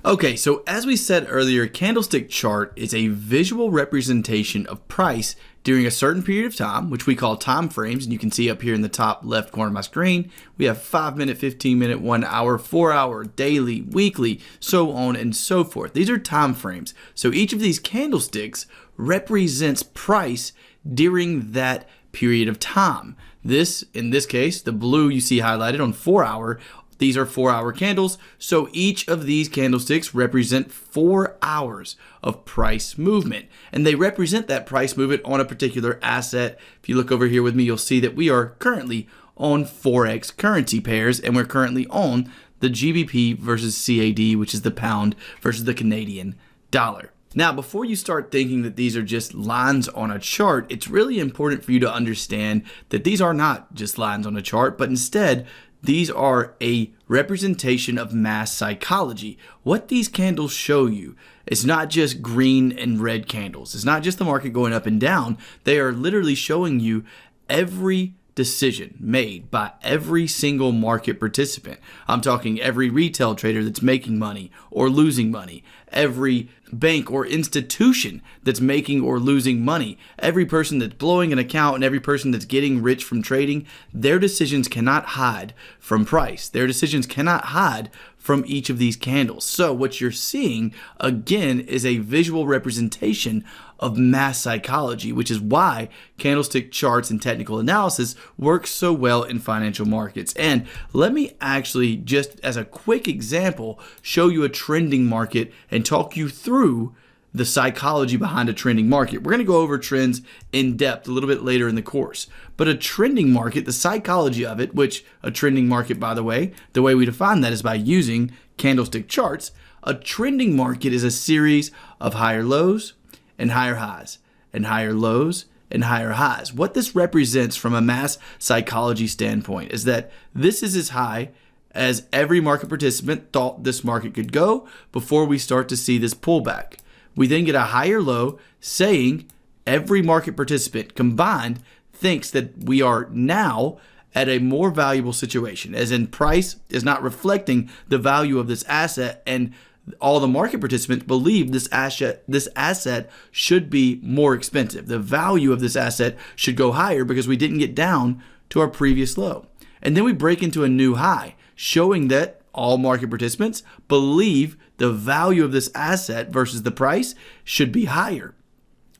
Okay, so as we said earlier, a candlestick chart is a visual representation of price during a certain period of time, which we call time frames. And you can see up here in the top left corner of my screen, we have 5 minute, 15 minute, 1 hour, 4 hour, daily, weekly, so on and so forth. These are time frames. So each of these candlesticks represents price during that period of time. In this case, the blue you see highlighted on 4 hour. These are 4 hour candles, so each of these candlesticks represent 4 hours of price movement, and they represent that price movement on a particular asset. If you look over here with me, you'll see that we are currently on Forex currency pairs, and we're currently on the GBP versus CAD, which is the pound versus the Canadian dollar. Now, before you start thinking that these are just lines on a chart, it's really important for you to understand that these are not just lines on a chart, but instead, these are a representation of mass psychology. What these candles show you is not just green and red candles. It's not just the market going up and down. They are literally showing you every decision made by every single market participant. I'm talking every retail trader that's making money or losing money, every bank or institution that's making or losing money, every person that's blowing an account, and every person that's getting rich from trading. Their decisions cannot hide from price. Their decisions cannot hide from each of these candles. So what you're seeing again is a visual representation of mass psychology, which is why candlestick charts and technical analysis work so well in financial markets. And let me actually, just as a quick example, show you a trending market and talk you through the psychology behind a trending market. We're going to go over trends in depth a little bit later in the course. But a trending market, the psychology of it, which a trending market, by the way we define that is by using candlestick charts. A trending market is a series of higher lows and higher highs, and higher lows and higher highs. What this represents from a mass psychology standpoint is that this is as high as every market participant thought this market could go before we start to see this pullback. We then get a higher low, saying every market participant combined thinks that we are now at a more valuable situation, as in price is not reflecting the value of this asset, and all the market participants believe this asset should be more expensive. The value of this asset should go higher because we didn't get down to our previous low. And then we break into a new high, showing that all market participants believe the value of this asset versus the price should be higher.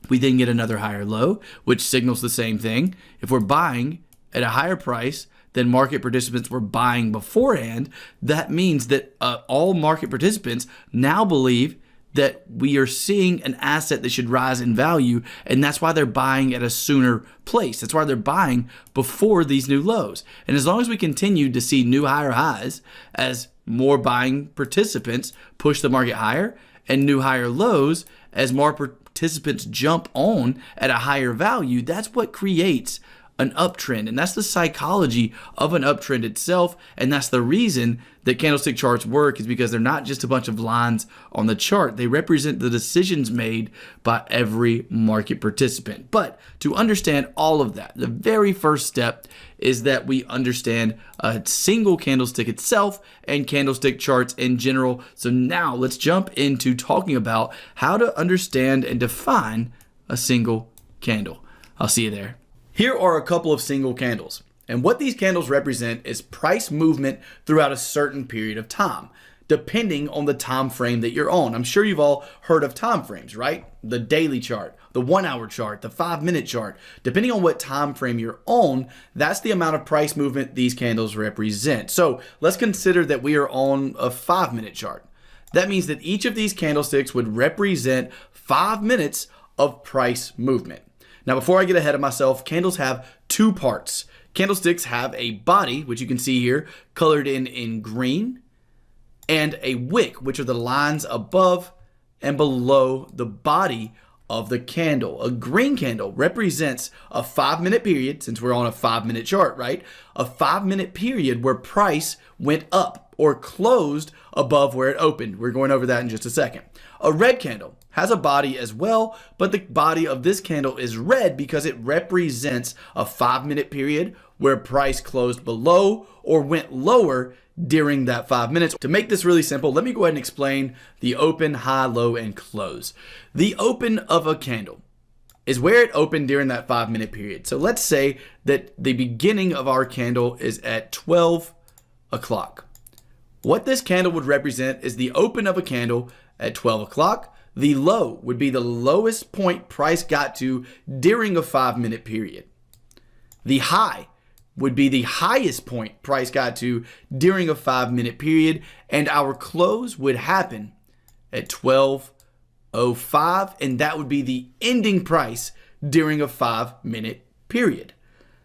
We then get another higher low, which signals the same thing. If we're buying at a higher price than market participants were buying beforehand, that means that all market participants now believe that we are seeing an asset that should rise in value, and that's why they're buying at a sooner place. That's why they're buying before these new lows. And as long as we continue to see new higher highs as more buying participants push the market higher, and new higher lows as more participants jump on at a higher value, that's what creates an uptrend. And that's the psychology of an uptrend itself. And that's the reason that candlestick charts work, is because they're not just a bunch of lines on the chart. They represent the decisions made by every market participant. But to understand all of that, the very first step is that we understand a single candlestick itself and candlestick charts in general. So now let's jump into talking about how to understand and define a single candle. I'll see you there. Here are a couple of single candles, and what these candles represent is price movement throughout a certain period of time, depending on the time frame that you're on. I'm sure you've all heard of time frames, right? The daily chart, the 1 hour chart, the 5 minute chart. Depending on what time frame you're on, that's the amount of price movement these candles represent. So let's consider that we are on a 5 minute chart. That means that each of these candlesticks would represent 5 minutes of price movement. Now, before I get ahead of myself, candles have two parts. Candlesticks have a body, which you can see here, colored in green, and a wick, which are the lines above and below the body of the candle. A green candle represents a 5 minute period, since we're on a 5 minute chart, right? A 5 minute period where price went up or closed above where it opened. We're going over that in just a second. A red candle has a body as well, but the body of this candle is red because it represents a 5 minute period where price closed below or went lower during that 5 minutes. To make this really simple, let me go ahead and explain the open, high, low, and close. The open of a candle is where it opened during that 5 minute period. So let's say that the beginning of our candle is at 12 o'clock. What this candle would represent is the open of a candle at 12 o'clock. The low would be the lowest point price got to during a 5 minute period. The high would be the highest point price got to during a 5 minute period. And our close would happen at 12:05, and that would be the ending price during a 5 minute period.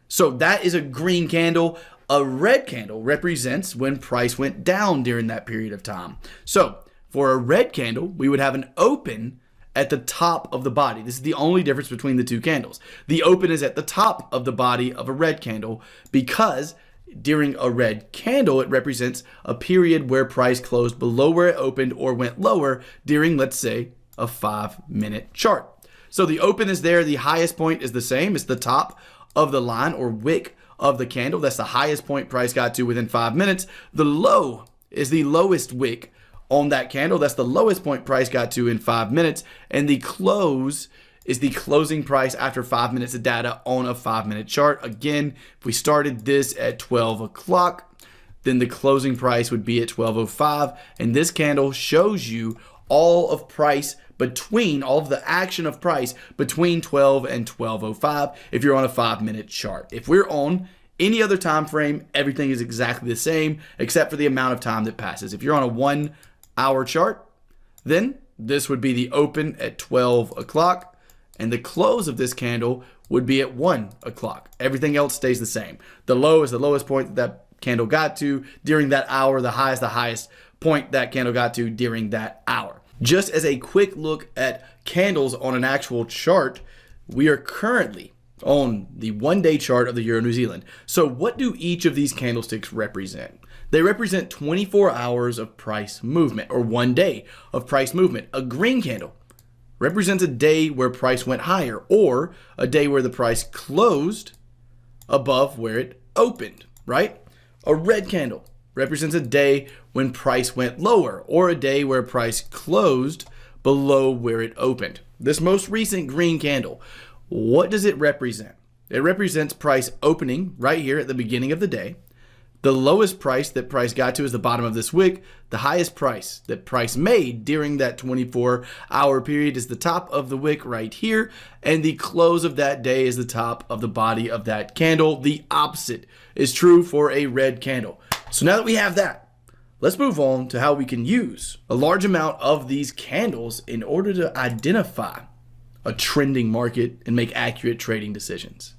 So that is a green candle. A red candle represents when price went down during that period of time. So for a red candle, we would have an open at the top of the body. This is the only difference between the two candles. The open is at the top of the body of a red candle because during a red candle, it represents a period where price closed below where it opened or went lower during, let's say, a 5 minute chart. So the open is there. The highest point is the same. It's the top of the line or wick of the candle. That's the highest point price got to within 5 minutes. The low is the lowest wick on that candle. That's the lowest point price got to in 5 minutes. And the close is the closing price after 5 minutes of data on a 5 minute chart. Again, if we started this at 12 o'clock, then the closing price would be at 12:05. And this candle shows you all of price between, all of the action of price between 12 and 12:05 if you're on a 5 minute chart. If we're on any other time frame, everything is exactly the same except for the amount of time that passes. If you're on a 1 hour chart, then this would be the open at 12 o'clock and the close of this candle would be at 1 o'clock. Everything else stays the same. The low is the lowest point that candle got to during that hour. The highest point that candle got to during that hour. Just as a quick look at candles on an actual chart, we are currently on the 1 day chart of the Euro New Zealand. So what do each of these candlesticks represent? They represent 24 hours of price movement or 1 day of price movement. A green candle represents a day where price went higher or a day where the price closed above where it opened, right? A red candle represents a day when price went lower or a day where price closed below where it opened. This most recent green candle, what does it represent? It represents price opening right here at the beginning of the day. The lowest price that price got to is the bottom of this wick. The highest price that price made during that 24-hour period is the top of the wick right here. And the close of that day is the top of the body of that candle. The opposite is true for a red candle. So now that we have that, let's move on to how we can use a large amount of these candles in order to identify a trending market and make accurate trading decisions.